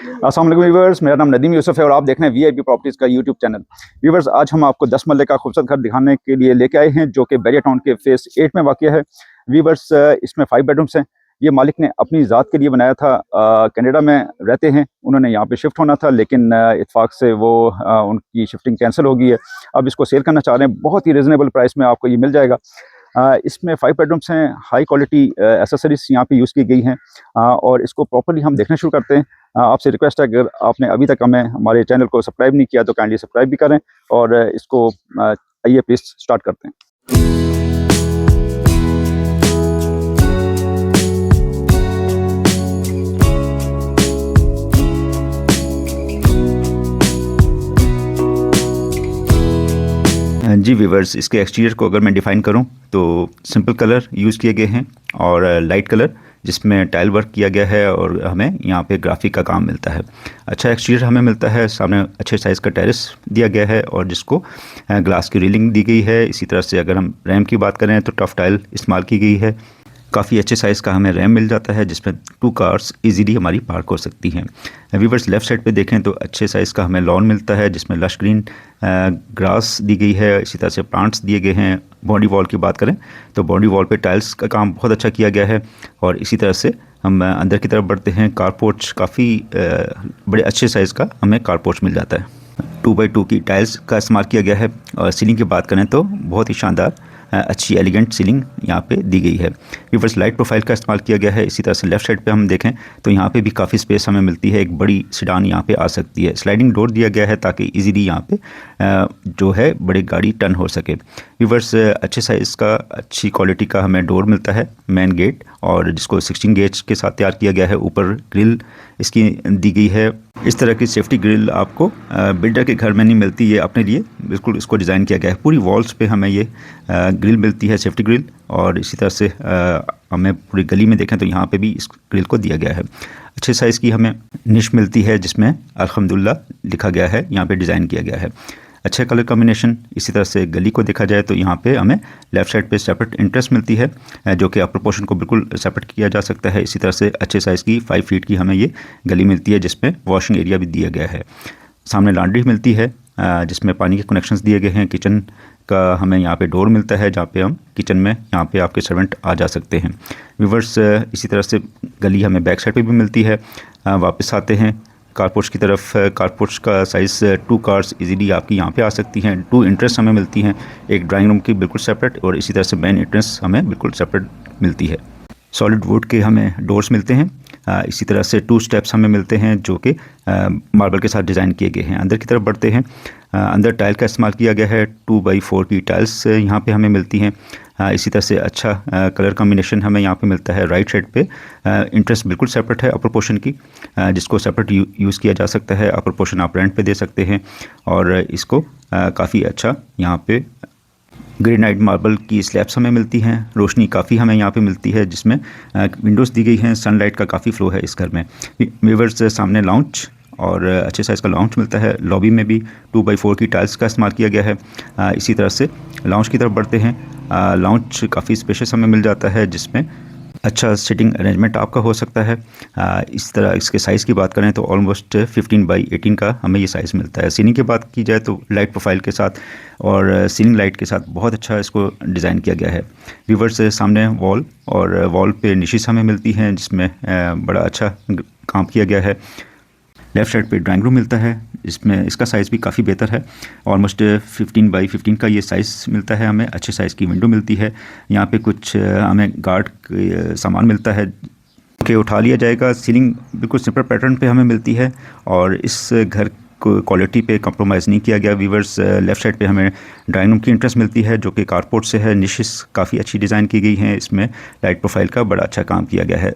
अस्सलाम वालेकुम व्यूअर्स, मेरा नाम नदीम यूसुफ है और आप देख रहे हैं वीआईपी प्रॉपर्टीज़ का यूट्यूब चैनल। व्यूअर्स, आज हम आपको 10 मरले का खूबसूरत घर दिखाने के लिए लेके आए हैं जो कि बैरिया टाउन के फेज़ 8 में वाक़या है। व्यूअर्स, इसमें 5 बेडरूम्स हैं। ये मालिक ने अपनी ज़ात के लिए बनाया था। कनाडा में रहते हैं, उन्होंने यहाँ पे शिफ्ट होना था, लेकिन इत्तेफाक से वो उनकी शिफ्टिंग कैंसिल हो गई है। अब इसको सेल करना चाह रहे हैं। बहुत ही रीज़नेबल प्राइस में आपको ये मिल जाएगा। इसमें 5 बेडरूम्स हैं। हाई क्वालिटी एसेसरीज़ यहाँ पे यूज़ की गई हैं और इसको प्रॉपर्ली हम देखना शुरू करते हैं। आपसे रिक्वेस्ट है, अगर आपने अभी तक हमारे चैनल को सब्सक्राइब नहीं किया तो काइंडली सब्सक्राइब भी करें और इसको आइए प्लीज़ स्टार्ट करते हैं। जी व्यूवर्स, इसके एक्सटीरियर को अगर मैं डिफ़ाइन करूं तो सिंपल कलर यूज़ किए गए हैं और लाइट कलर जिसमें टाइल वर्क किया गया है और हमें यहाँ पे ग्राफिक का काम मिलता है। अच्छा एक्सटीरियर हमें मिलता है। सामने अच्छे साइज़ का टेरेस दिया गया है और जिसको ग्लास की रेलिंग दी गई है। इसी तरह से अगर हम रैम की बात करें तो टफ टाइल इस्तेमाल की गई है। काफ़ी अच्छे साइज़ का हमें रैम मिल जाता है जिसमें 2 कार्स इजीली हमारी पार्क हो सकती हैं। व्यूवर्स, लेफ़्ट साइड पे देखें तो अच्छे साइज़ का हमें लॉन मिलता है जिसमें लश ग्रीन ग्रास दी गई है। इसी तरह से प्लांट्स दिए गए हैं। बाउंड्री वॉल की बात करें तो बाउंड्री वॉल पे टाइल्स का काम बहुत अच्छा किया गया है। और इसी तरह से हम अंदर की तरफ बढ़ते हैं। कारपोर्च काफ़ी बड़े अच्छे साइज़ का हमें कारपोर्च मिल जाता है। 2x2 की टाइल्स का इस्तेमाल किया गया है। और सीलिंग की बात करें तो बहुत ही शानदार अच्छी एलिगेंट सीलिंग यहाँ पे दी गई है। व्यूअर्स, लाइट प्रोफाइल का इस्तेमाल किया गया है। इसी तरह से लेफ्ट साइड पे हम देखें तो यहाँ पे भी काफ़ी स्पेस हमें मिलती है। एक बड़ी सिडान यहाँ पे आ सकती है। स्लाइडिंग डोर दिया गया है ताकि इजीली यहाँ पे जो है बड़ी गाड़ी टर्न हो सके। व्यूअर्स, अच्छे साइज़ का अच्छी क्वालिटी का हमें डोर मिलता है मेन गेट और जिसको 16 गेज के साथ तैयार किया गया है। ऊपर ग्रिल इसकी दी गई है। इस तरह की सेफ्टी ग्रिल आपको बिल्डर के घर में नहीं मिलती, ये अपने लिए बिल्कुल इसको डिज़ाइन किया गया है। पूरी वॉल्स पे हमें ये ग्रिल मिलती है, सेफ्टी ग्रिल। और इसी तरह से हमें पूरी गली में देखें तो यहाँ पे भी इस ग्रिल को दिया गया है। अच्छे साइज़ की हमें निश मिलती है जिसमें अल्हम्दुलिल्लाह लिखा गया है, यहाँ पे डिज़ाइन किया गया है। अच्छा कलर कॉम्बिनेशन। इसी तरह से गली को देखा जाए तो यहाँ पे हमें लेफ़्ट साइड पे सेपरेट इंट्रेंस मिलती है जो कि अपर पोर्शन को बिल्कुल सेपरेट किया जा सकता है। इसी तरह से अच्छे साइज़ की 5 फीट की हमें ये गली मिलती है जिसमें वॉशिंग एरिया भी दिया गया है। सामने लॉन्ड्री मिलती है जिसमें पानी के कनेक्शंस दिए गए हैं। किचन का हमें यहाँ पे डोर मिलता है जहाँ पे हम किचन में यहाँ पे आपके सर्वेंट आ जा सकते हैं। व्यूअर्स, इसी तरह से गली हमें बैक साइड पे भी मिलती है। वापस आते हैं कारपोर्च की तरफ। कारपोर्च का साइज़ 2 कार्स इजीली आपकी यहाँ पे आ सकती हैं। 2 एंट्रेंस हमें मिलती हैं, एक ड्राइंग रूम की बिल्कुल सेपरेट और इसी तरह से मेन एंट्रेंस हमें बिल्कुल सेपरेट मिलती है। सॉलिड वुड के हमें डोर्स मिलते हैं। इसी तरह से 2 स्टेप्स हमें मिलते हैं जो कि मार्बल के साथ डिज़ाइन किए गए हैं। अंदर की तरफ बढ़ते हैं। अंदर टाइल का इस्तेमाल किया गया है। 2x4 की टाइल्स यहाँ पे हमें मिलती हैं। इसी तरह से अच्छा कलर कॉम्बिनेशन हमें यहाँ पे मिलता है। राइट साइड पे इंट्रेंस बिल्कुल सेपरेट है अपर पोर्शन की, जिसको सेपरेट यूज़ किया जा सकता है। अपर पोर्शन आप रेंट पे दे सकते हैं और इसको काफ़ी अच्छा यहाँ पे ग्रेनाइट मार्बल की स्लैब्स हमें मिलती हैं। रोशनी काफ़ी हमें यहाँ पे मिलती है जिसमें विंडोज़ दी गई हैं। सनलाइट का काफ़ी फ्लो है इस घर में। व्यूअर्स, सामने लाउंज और अच्छे साइज़ का लाउंज मिलता है। लॉबी में भी 2x4 की टाइल्स का इस्तेमाल किया गया है। इसी तरह से लाउंज की तरफ बढ़ते हैं। लाउंज काफ़ी स्पेशियस हमें मिल जाता है जिसमें अच्छा सिटिंग अरेंजमेंट आपका हो सकता है। इस तरह इसके साइज़ की बात करें तो ऑलमोस्ट 15x18 का हमें ये साइज़ मिलता है। सीलिंग की बात की जाए तो लाइट प्रोफाइल के साथ और सीलिंग लाइट के साथ बहुत अच्छा इसको डिज़ाइन किया गया है। व्यूअर्स, सामने वॉल और वॉल पे निशिस हमें मिलती हैं जिसमें बड़ा अच्छा काम किया गया है। लेफ़्ट साइड पे ड्राइंग रूम मिलता है इसमें इसका साइज़ भी काफ़ी बेहतर है। ऑलमोस्ट 15x15 का ये साइज़ मिलता है हमें। अच्छे साइज़ की विंडो मिलती है। यहाँ पे कुछ हमें गार्ड सामान मिलता है कि उठा लिया जाएगा। सीलिंग बिल्कुल सिंपल पैटर्न पे हमें मिलती है और इस घर को क्वालिटी पे कंप्रोमाइज़ नहीं किया गया। व्यूअर्स, लेफ़्ट साइड पे हमें ड्राइंग रूम की इंट्रेंस मिलती है जो कि कारपोर्ट से है। निशिस काफ़ी अच्छी डिज़ाइन की गई हैं। इसमें लाइट प्रोफाइल का बड़ा अच्छा काम किया गया है।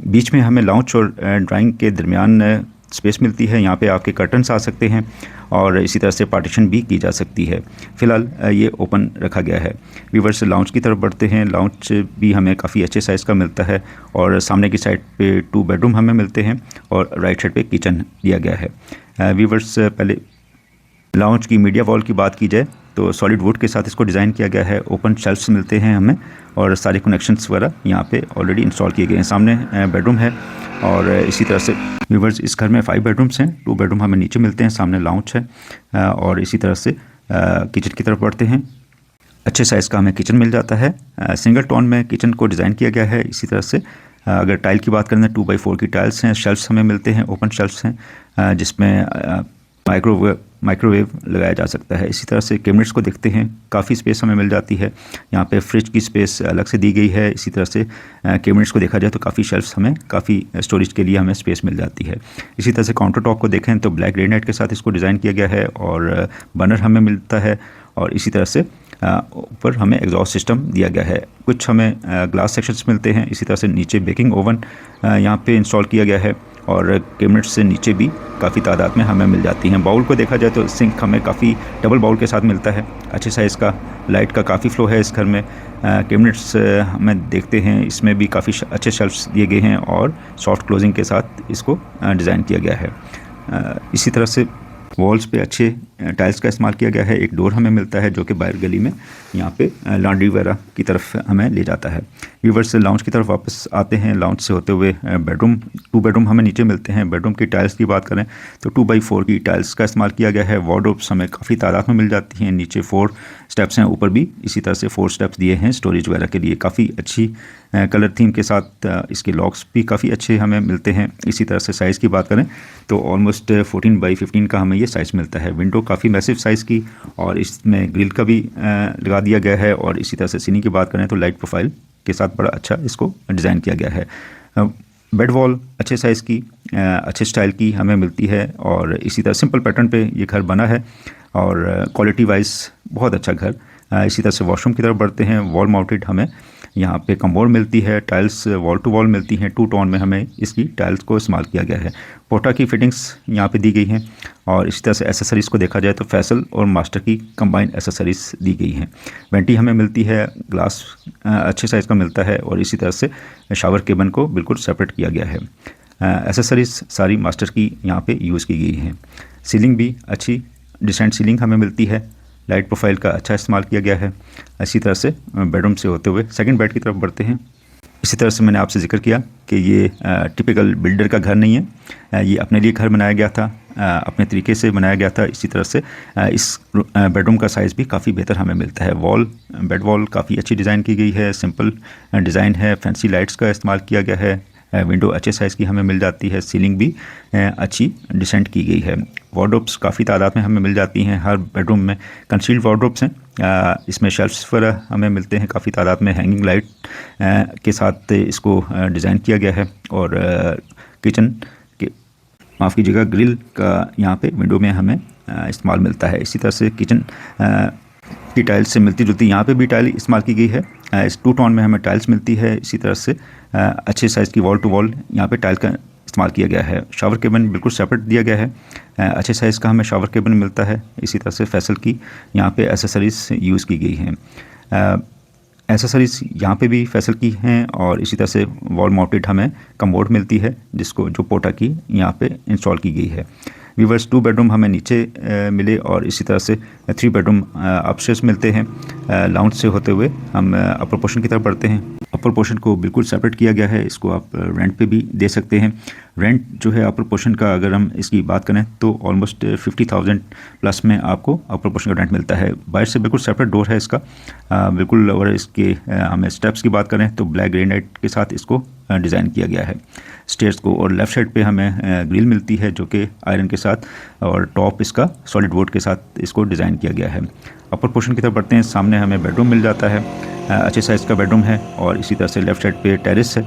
बीच में हमें लाउंज और ड्राइंग के दरमियान स्पेस मिलती है। यहाँ पे आपके कर्टन्स आ सकते हैं और इसी तरह से पार्टीशन भी की जा सकती है। फ़िलहाल ये ओपन रखा गया है। व्यूअर्स, लाउंज की तरफ बढ़ते हैं। लाउंज भी हमें काफ़ी अच्छे साइज़ का मिलता है और सामने की साइड पे 2 बेडरूम हमें मिलते हैं और राइट साइड पे किचन दिया गया है। व्यूअर्स, पहले लाउंज की मीडिया वॉल की बात की जाए तो सॉलिड वुड के साथ इसको डिज़ाइन किया गया है। ओपन शेल्फ्स मिलते हैं हमें और सारे कनेक्शंस वगैरह यहाँ पे ऑलरेडी इंस्टॉल किए गए हैं। सामने बेडरूम है और इसी तरह से व्यूवर्स इस घर में 5 बेडरूम्स हैं। 2 बेडरूम हमें नीचे मिलते हैं, सामने लाउंज है और इसी तरह से किचन की तरफ बढ़ते हैं। अच्छे साइज़ का हमें किचन मिल जाता है। सिंगल टोन में किचन को डिज़ाइन किया गया है। इसी तरह से अगर टाइल की बात करें तो 2x4 की टाइल्स हैं। शेल्फ्स हमें मिलते हैं, ओपन शेल्फ्स हैं जिसमें माइक्रोवेव लगाया जा सकता है। इसी तरह से कैबिनेट्स को देखते हैं, काफ़ी स्पेस हमें मिल जाती है। यहाँ पे फ्रिज की स्पेस अलग से दी गई है। इसी तरह से कैबिनेट्स को देखा जाए तो काफ़ी शेल्फ्स हमें काफ़ी स्टोरेज के लिए हमें स्पेस मिल जाती है। इसी तरह से काउंटर टॉप को देखें तो ब्लैक ग्रेनाइट के साथ इसको डिज़ाइन किया गया है और बर्नर हमें मिलता है और इसी तरह से ऊपर हमें एग्जॉस्ट सिस्टम दिया गया है। कुछ हमें ग्लास सेक्शंस मिलते हैं। इसी तरह से नीचे बेकिंग ओवन यहाँ पे इंस्टॉल किया गया है और कैबिनेट से नीचे भी काफ़ी तादाद में हमें मिल जाती हैं। बाउल को देखा जाए तो सिंक हमें काफ़ी डबल बाउल के साथ मिलता है। अच्छे साइज़ का लाइट का काफ़ी फ्लो है इस घर में। कैबिनेट्स हमें देखते हैं, इसमें भी काफ़ी अच्छे शेल्फ्स दिए गए हैं और सॉफ्ट क्लोजिंग के साथ इसको डिज़ाइन किया गया है। इसी तरह से वॉल्स पे अच्छे टाइल्स का इस्तेमाल किया गया है। एक डोर हमें मिलता है जो कि बाहर गली में यहाँ पे लॉन्ड्री वगैरह की तरफ हमें ले जाता है। व्यूवर्स से लाउंज की तरफ वापस आते हैं। लाउंज से होते हुए बेडरूम, 2 बेडरूम हमें नीचे मिलते हैं। बेडरूम की टाइल्स की बात करें तो 2x4 की टाइल्स का इस्तेमाल किया गया है। वार्डरोब्स हमें काफ़ी तादाद में मिल जाती हैं। नीचे 4 स्टेप्स हैं, ऊपर भी इसी तरह से 4 स्टेप्स दिए हैं स्टोरेज वगैरह के लिए। काफ़ी अच्छी कलर थीम के साथ इसके लॉक्स भी काफ़ी अच्छे हमें मिलते हैं। इसी तरह से साइज़ की बात करें तो ऑलमोस्ट 14x15 का हमें ये साइज़ मिलता है। विंडो काफ़ी मैसिव साइज़ की और इसमें ग्रिल का भी लगा दिया गया है और इसी तरह से सीलिंग की बात करें तो लाइट प्रोफाइल के साथ बड़ा अच्छा इसको डिज़ाइन किया गया है। बेड वॉल अच्छे साइज़ की अच्छे स्टाइल की हमें मिलती है और इसी तरह सिंपल पैटर्न पे ये घर बना है और क्वालिटी वाइज बहुत अच्छा घर। इसी तरह से वॉशरूम की तरफ बढ़ते हैं। वॉल माउंटेड हमें यहाँ पे कमोड मिलती है। टाइल्स वॉल टू वॉल मिलती हैं। 2 टोन में हमें इसकी टाइल्स को इस्तेमाल किया गया है। पोटा की फिटिंग्स यहाँ पे दी गई हैं और इसी तरह से एसेसरीज़ को देखा जाए तो फैसल और मास्टर की कंबाइंड एसेसरीज़ दी गई हैं। वेंटी हमें मिलती है, ग्लास अच्छे साइज़ का मिलता है और इसी तरह से शावर केबन को बिल्कुल सेपरेट किया गया है। एसेसरीज़ सारी मास्टर की यहाँ पे यूज़ की गई हैं। सीलिंग भी अच्छी डिसेंट सीलिंग हमें मिलती है। लाइट प्रोफाइल का अच्छा इस्तेमाल किया गया है। इसी तरह से बेडरूम से होते हुए सेकंड बेड की तरफ बढ़ते हैं। इसी तरह से मैंने आपसे जिक्र किया कि ये टिपिकल बिल्डर का घर नहीं है। ये अपने लिए घर बनाया गया था, अपने तरीके से बनाया गया था। इसी तरह से इस बेडरूम का साइज़ भी काफ़ी बेहतर हमें मिलता है। बेड वॉल काफ़ी अच्छी डिज़ाइन की गई है। सिंपल डिज़ाइन है। फैंसी लाइट्स का इस्तेमाल किया गया है। विंडो अच्छे साइज़ की हमें मिल जाती है। सीलिंग भी अच्छी डिसेंट की गई है। वार्डरोब्स काफ़ी तादाद में हमें मिल जाती हैं। हर बेडरूम में कंसील्ड वार्डरोब्स हैं। इसमें शेल्फ्स वगैरह हमें मिलते हैं काफ़ी तादाद में। हैंगिंग लाइट के साथ इसको डिज़ाइन किया गया है और किचन के माफ़ कीजिएगा ग्रिल का यहाँ पे विंडो में हमें इस्तेमाल मिलता है। इसी तरह से किचन की टाइल्स से मिलती जुलती यहाँ पे भी टाइल इस्तेमाल की गई है। इस 2 टोन में हमें टाइल्स मिलती है। इसी तरह से अच्छे साइज़ की वॉल टू वॉल यहाँ पे टाइल का इस्तेमाल किया गया है। शावर केबिन बिल्कुल सेपरेट दिया गया है। अच्छे साइज़ का हमें शावर केबिन मिलता है। इसी तरह से फैसल की यहाँ पे एसेसरीज़ यूज़ की गई हैं। एसेसरीज़ यहाँ पे भी फैसल की हैं और इसी तरह से वॉल माउंटेड हमें कमोड मिलती है जिसको जो पोटा की यहाँ पे इंस्टॉल की गई है। व्यूवर्स 2 बेडरूम हमें नीचे मिले और इसी तरह से 3 बेडरूम अपस्टेयर्स मिलते हैं। लाउंज से होते हुए हम अपर पोर्शन की तरफ बढ़ते हैं। अपर पोर्शन को बिल्कुल सेपरेट किया गया है। इसको आप रेंट पे भी दे सकते हैं। रेंट जो है अपर पोर्शन का अगर हम इसकी बात करें तो ऑलमोस्ट 50,000 प्लस में आपको अपर पोर्शन का रेंट मिलता है। बाहर से बिल्कुल सेपरेट डोर है इसका बिल्कुल। और इसके हमें स्टेप्स की बात करें तो ब्लैक ग्रेनाइट के साथ इसको डिज़ाइन किया गया है स्टेयर्स को। और लेफ़्ट साइड पे हमें ग्रिल मिलती है जो कि आयरन के साथ और टॉप इसका सॉलिड वुड के साथ इसको डिज़ाइन किया गया है। अपर पोर्शन की तरफ बढ़ते हैं। सामने हमें बेडरूम मिल जाता है। अच्छे साइज़ का बेडरूम है और इसी तरह से लेफ़्ट साइड पे टेरेस है।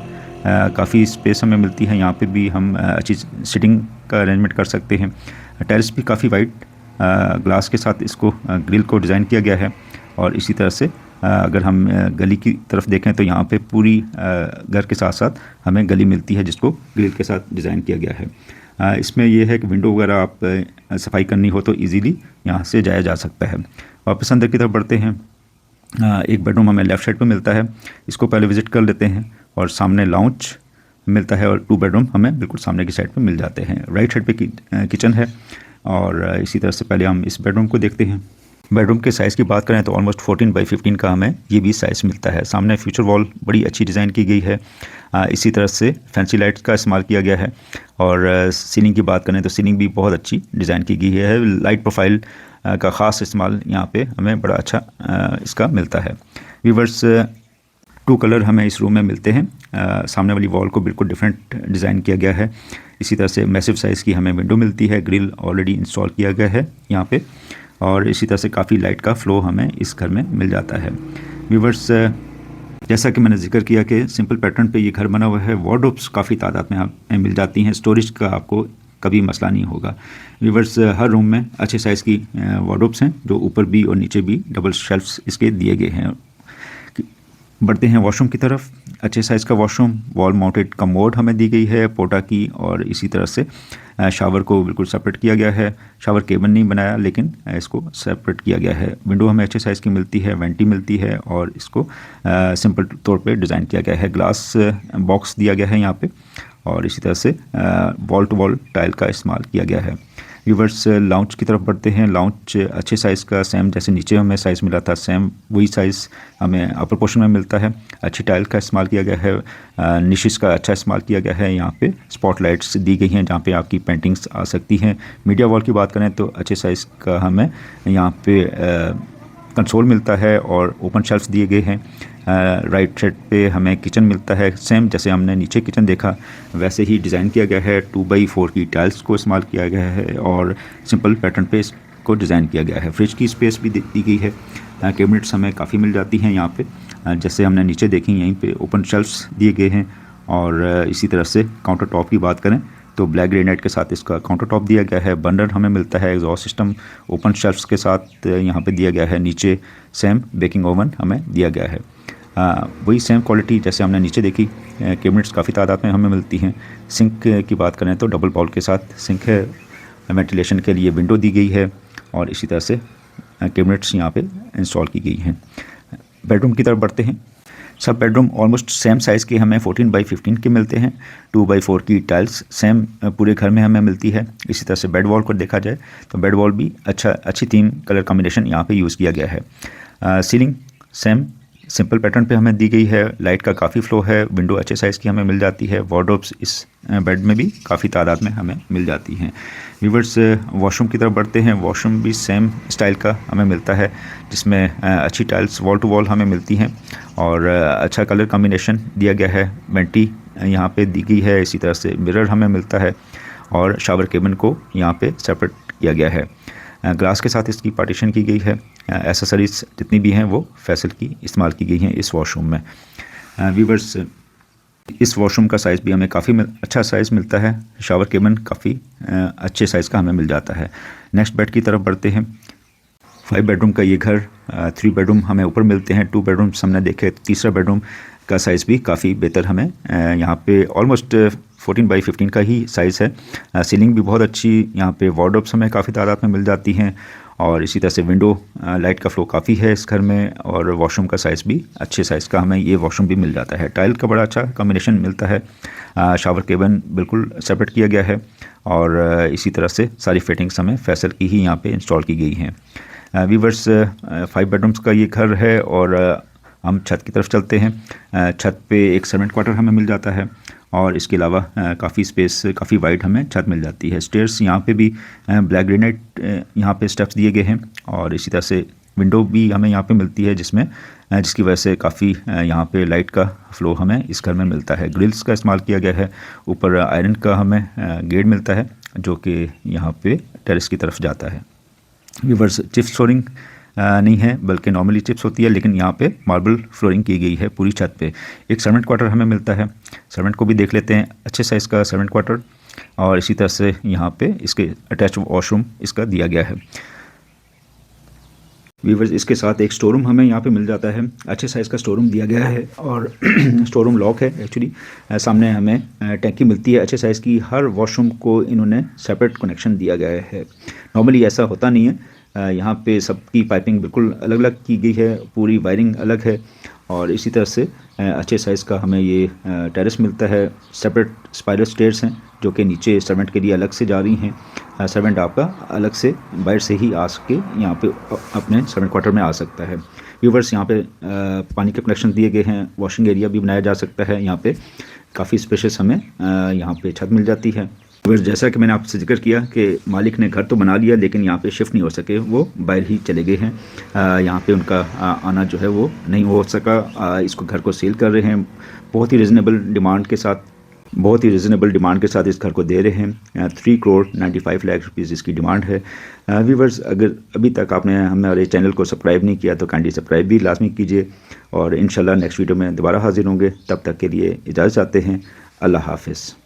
काफ़ी स्पेस हमें मिलती है। यहाँ पे भी हम अच्छी सिटिंग का अरेंजमेंट कर सकते हैं। टेरेस भी काफ़ी वाइड ग्लास के साथ इसको ग्रिल को डिज़ाइन किया गया है। और इसी तरह से अगर हम गली की तरफ देखें तो यहाँ पे पूरी घर के साथ साथ हमें गली मिलती है जिसको ग्रिल के साथ डिज़ाइन किया गया है। इसमें यह है कि विंडो वगैरह आप सफाई करनी हो तो इजीली यहाँ से जाया जा सकता है। वापस अंदर की तरफ बढ़ते हैं। एक बेडरूम हमें लेफ़्ट साइड पे मिलता है। इसको पहले विज़िट कर लेते हैं। और सामने लाउंज मिलता है और 2 बेडरूम हमें बिल्कुल सामने की साइड पे मिल जाते हैं। राइट साइड पे किचन है। और इसी तरह से पहले हम इस बेडरूम को देखते हैं। बेडरूम के साइज़ की बात करें तो ऑलमोस्ट 14x15 का हमें ये भी साइज़ मिलता है। सामने फ्यूचर वॉल बड़ी अच्छी डिज़ाइन की गई है। इसी तरह से फैंसी लाइट्स का इस्तेमाल किया गया है। और सीलिंग की बात करें तो सीलिंग भी बहुत अच्छी डिज़ाइन की गई है। लाइट प्रोफाइल का ख़ास इस्तेमाल यहाँ पे हमें बड़ा अच्छा इसका मिलता है। व्यूअर्स, 2 कलर हमें इस रूम में मिलते हैं। सामने वाली वॉल को बिल्कुल डिफरेंट डिज़ाइन किया गया है। इसी तरह से मैसिव साइज़ की हमें विंडो मिलती है। ग्रिल ऑलरेडी इंस्टॉल किया गया है यहाँ पे, और इसी तरह से काफ़ी लाइट का फ्लो हमें इस घर में मिल जाता है। व्यूअर्स, जैसा कि मैंने जिक्र किया कि सिंपल पैटर्न पे ये घर बना हुआ है। वार्डरोब्स काफ़ी तादाद में हमें मिल जाती हैं। स्टोरेज का आपको कभी मसला नहीं होगा। व्यूअर्स, हर रूम में अच्छे साइज़ की वार्डरोब्स हैं, जो ऊपर भी और नीचे भी डबल शेल्फ्स इसके दिए गए हैं। बढ़ते हैं वॉशरूम की तरफ। अच्छे साइज़ का वॉशरूम, वॉल माउंटेड कमोड हमें दी गई है पोटा की, और इसी तरह से शावर को बिल्कुल सेपरेट किया गया है। शावर केबिन नहीं बनाया, लेकिन इसको सेपरेट किया गया है। विंडो हमें अच्छे साइज़ की मिलती है, वेंटी मिलती है, और इसको सिंपल तौर पे डिज़ाइन किया गया है। ग्लास बॉक्स दिया गया है यहाँ पे, और इसी तरह से वॉल टू वॉल टाइल का इस्तेमाल किया गया है। व्यूअर्स, लाउंज की तरफ बढ़ते हैं। लाउंज अच्छे साइज़ का, सेम जैसे नीचे हमें साइज़ मिला था, सेम वही साइज़ हमें अपर पोर्शन में मिलता है। अच्छी टाइल का इस्तेमाल किया गया है। निशिस का अच्छा इस्तेमाल किया गया है। यहाँ पे स्पॉटलाइट्स दी गई हैं जहाँ पे आपकी पेंटिंग्स आ सकती हैं। मीडिया वॉल की बात करें तो अच्छे साइज़ का हमें यहाँ पे कंसोल मिलता है, और ओपन शेल्फ्स दिए गए हैं। राइट साइड पे हमें किचन मिलता है। सेम जैसे हमने नीचे किचन देखा वैसे ही डिज़ाइन किया गया है। 2x4 की टाइल्स को इस्तेमाल किया गया है, और सिंपल पैटर्न पे इसको डिज़ाइन किया गया है। फ्रिज की स्पेस भी दी गई है। कैबिनेट्स हमें काफ़ी मिल जाती हैं यहाँ पे, जैसे हमने नीचे देखी यहीं पे ओपन शेल्फ्स दिए गए हैं। और इसी तरह से काउंटर टॉप की बात करें तो ब्लैक ग्रेनाइट के साथ इसका काउंटर टॉप दिया गया है। बर्नर हमें मिलता है। एग्जॉस्ट सिस्टम ओपन शेल्फ्स के साथ यहाँ पे दिया गया है। नीचे सेम बेकिंग ओवन हमें दिया गया है। वही सेम क्वालिटी जैसे हमने नीचे देखी। कैबिनेट्स काफ़ी तादाद में हमें मिलती हैं। सिंक की बात करें तो डबल बाउल के साथ सिंक है। वेंटिलेशन के लिए विंडो दी गई है, और इसी तरह से कैबिनेट्स यहाँ पे इंस्टॉल की गई हैं। बेडरूम की तरफ बढ़ते हैं। सब बेडरूम ऑलमोस्ट सेम साइज़ के हमें 14x15 के मिलते हैं। 2x4 की टाइल्स सेम पूरे घर में हमें मिलती है। इसी तरह से बेड वॉल को देखा जाए तो बेड वॉल भी अच्छी 3 कलर कॉम्बिनेशन यहाँ पे यूज़ किया गया है। सीलिंग सेम सिंपल पैटर्न पे हमें दी गई है। लाइट का काफ़ी फ्लो है। विंडो अच्छे साइज़ की हमें मिल जाती है। वार्डरोब्स इस बेड में भी काफ़ी तादाद में हमें मिल जाती हैं। व्यूअर्स, वॉशरूम की तरफ बढ़ते हैं। वॉशरूम भी सेम स्टाइल का हमें मिलता है, जिसमें अच्छी टाइल्स वॉल टू वॉल हमें मिलती हैं, और अच्छा कलर कॉम्बिनेशन दिया गया है। वेंटी यहाँ पे दी गई है। इसी तरह से मिरर हमें मिलता है, और शावर केबिन को यहाँ पे सेपरेट किया गया है। ग्लास के साथ इसकी पार्टीशन की गई है। एसेसरीज जितनी भी हैं वो फैसल की इस्तेमाल की गई हैं इस वॉशरूम में। व्यूअर्स, इस वॉशरूम का साइज़ भी हमें काफ़ी अच्छा साइज़ मिलता है। शावर केबिन काफ़ी अच्छे साइज़ का हमें मिल जाता है। नेक्स्ट बेड की तरफ बढ़ते हैं। 5 बेडरूम का ये घर, 3 बेडरूम हमें ऊपर मिलते हैं। 2 बेडरूम हमने देखे। तीसरा बेडरूम का साइज़ भी काफ़ी बेहतर हमें यहाँ पे ऑलमोस्ट 14x15 का ही साइज़ है। सीलिंग भी बहुत अच्छी यहाँ पे। वार्डरोब्स हमें काफ़ी तादाद में मिल जाती हैं, और इसी तरह से विंडो लाइट का फ्लो काफ़ी है इस घर में, और वॉशरूम का साइज़ भी अच्छे साइज़ का हमें ये वॉशरूम भी मिल जाता है। टाइल का बड़ा अच्छा कॉम्बिनेशन मिलता है। शावर केबिन बिल्कुल सेपरेट किया गया है, और इसी तरह से सारी फिटिंग्स हमें फैसल की ही यहाँ पे इंस्टॉल की गई हैं। व्यूअर्स, 5 बेडरूम्स का ये घर है, और हम छत की तरफ चलते हैं। छत पे एक सर्वेंट क्वार्टर हमें मिल जाता है, और इसके अलावा काफ़ी स्पेस, काफ़ी वाइड हमें छत मिल जाती है। स्टेयर्स यहाँ पे भी ब्लैक ग्रेनाइट यहाँ पे स्टेप्स दिए गए हैं, और इसी तरह से विंडो भी हमें यहाँ पे मिलती है, जिसकी वजह से काफ़ी यहाँ पे लाइट का फ्लो हमें इस घर में मिलता है। ग्रिल्स का इस्तेमाल किया गया है। ऊपर आयरन का हमें गेट मिलता है, जो कि यहाँ पे टेरेस की तरफ जाता है। व्यूअर्स, चिप्स फ्लोरिंग नहीं है, बल्कि नॉर्मली चिप्स होती है, लेकिन यहाँ पे मार्बल फ्लोरिंग की गई है पूरी छत पे। एक सर्वेंट क्वार्टर हमें मिलता है। सर्वेंट को भी देख लेते हैं। अच्छे साइज़ का सर्वेंट क्वार्टर, और इसी तरह से यहाँ पे इसके अटैच वॉशरूम इसका दिया गया है। व्यूअर्स, इसके साथ एक स्टोर रूम हमें यहाँ पे मिल जाता है। अच्छे साइज़ का स्टोर रूम दिया गया है, और स्टोर रूम लॉक है एक्चुअली। सामने हमें टैंकी मिलती है अच्छे साइज़ की। हर वॉशरूम को इन्होंने सेपरेट कनेक्शन दिया गया है। नॉर्मली ऐसा होता नहीं है। यहाँ पे सबकी पाइपिंग बिल्कुल अलग अलग की गई है, पूरी वायरिंग अलग है, और इसी तरह से अच्छे साइज़ का हमें ये टेरेस मिलता है। सेपरेट स्पाइरल स्टेयर्स हैं, जो कि नीचे सर्वेंट के लिए अलग से जा रही हैं। सर्वेंट आपका अलग से बाहर से ही आ सके यहाँ पे अपने सर्वेंट क्वार्टर में आ सकता है। व्यूवर्स यहाँ पे पानी के कनेक्शन दिए गए हैं, वॉशिंग एरिया भी बनाया जा सकता है। यहाँ पे काफ़ी स्पेशियस हमें यहाँ पे छत मिल जाती है। व्यूवर्स जैसा कि मैंने आपसे जिक्र किया कि मालिक ने घर तो बना लिया लेकिन यहाँ पे शिफ्ट नहीं हो सके, वो बाहर ही चले गए हैं। यहाँ पे उनका आना जो है वो नहीं हो सका। इसको घर को सेल कर रहे हैं बहुत ही रिजनेबल डिमांड के साथ, इस घर को दे रहे हैं। 3 करोड़ 95 लाख रुपीज़ इसकी डिमांड है। व्यूवर्स अगर अभी तक आपने हमारे चैनल को सब्सक्राइब नहीं किया तो काइंडली सब्सक्राइब भी लाजमी कीजिए और इंशाल्लाह नेक्स्ट वीडियो में दोबारा हाजिर होंगे। तब तक के लिए इजाज़त चाहते हैं। अल्लाह हाफ़िज़।